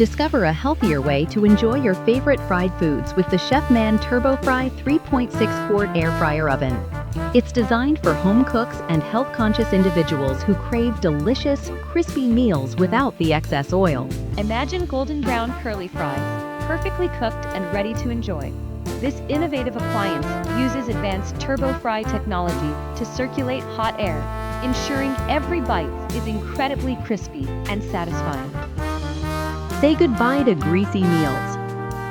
Discover a healthier way to enjoy your favorite fried foods with the Chefman Turbo Fry 3.6-quart air fryer oven. It's designed for home cooks and health-conscious individuals who crave delicious, crispy meals without the excess oil. Imagine golden brown curly fries, perfectly cooked and ready to enjoy. This innovative appliance uses advanced turbo fry technology to circulate hot air, ensuring every bite is incredibly crispy and satisfying. Say goodbye to greasy meals.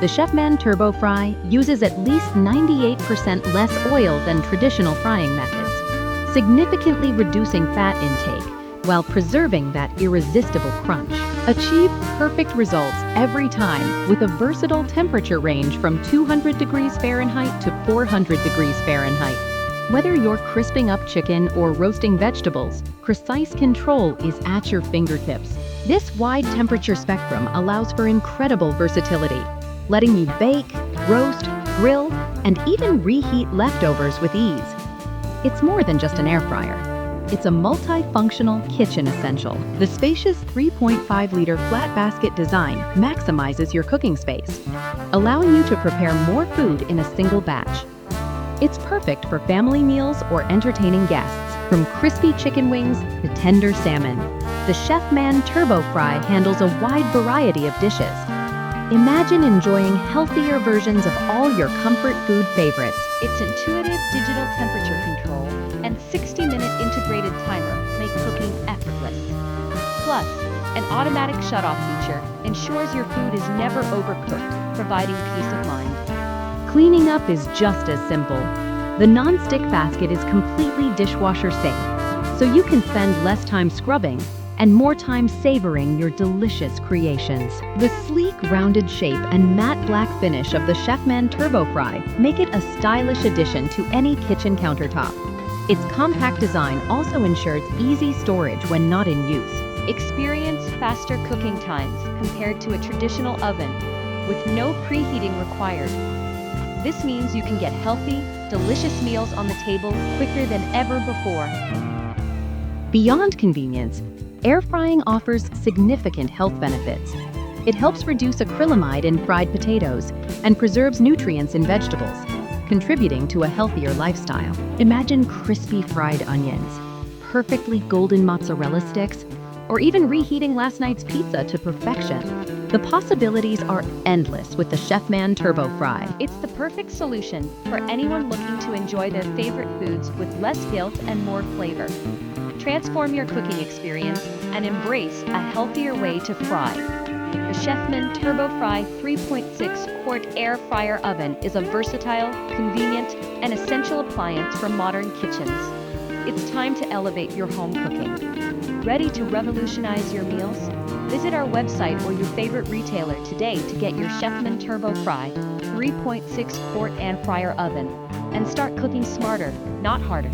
The Chefman Turbo Fry uses at least 98% less oil than traditional frying methods, significantly reducing fat intake while preserving that irresistible crunch. Achieve perfect results every time with a versatile temperature range from 200 degrees Fahrenheit to 400 degrees Fahrenheit. Whether you're crisping up chicken or roasting vegetables, precise control is at your fingertips. This wide temperature spectrum allows for incredible versatility, letting you bake, roast, grill, and even reheat leftovers with ease. It's more than just an air fryer. It's a multi-functional kitchen essential. The spacious 3.5-liter flat basket design maximizes your cooking space, allowing you to prepare more food in a single batch. It's perfect for family meals or entertaining guests, from crispy chicken wings to tender salmon. The Chefman Turbo Fry handles a wide variety of dishes. Imagine enjoying healthier versions of all your comfort food favorites. Its intuitive digital temperature control and 60-minute integrated timer make cooking effortless. Plus, an automatic shutoff feature ensures your food is never overcooked, providing peace of mind. Cleaning up is just as simple. The non-stick basket is completely dishwasher safe, so you can spend less time scrubbing and more time savoring your delicious creations. The sleek, rounded shape and matte black finish of the Chefman Turbo Fry make it a stylish addition to any kitchen countertop. Its compact design also ensures easy storage when not in use. Experience faster cooking times compared to a traditional oven, with no preheating required. This means you can get healthy, delicious meals on the table quicker than ever before. Beyond convenience, air frying offers significant health benefits. It helps reduce acrylamide in fried potatoes and preserves nutrients in vegetables, contributing to a healthier lifestyle. Imagine crispy fried onions, perfectly golden mozzarella sticks, or even reheating last night's pizza to perfection. The possibilities are endless with the Chefman Turbo Fry. It's the perfect solution for anyone looking to enjoy their favorite foods with less guilt and more flavor. Transform your cooking experience and embrace a healthier way to fry. The Chefman Turbo Fry 3.6-quart air fryer oven is a versatile, convenient, and essential appliance for modern kitchens. It's time to elevate your home cooking. Ready to revolutionize your meals? Visit our website or your favorite retailer today to get your Chefman Turbo Fry 3.6-quart air fryer oven and start cooking smarter, not harder.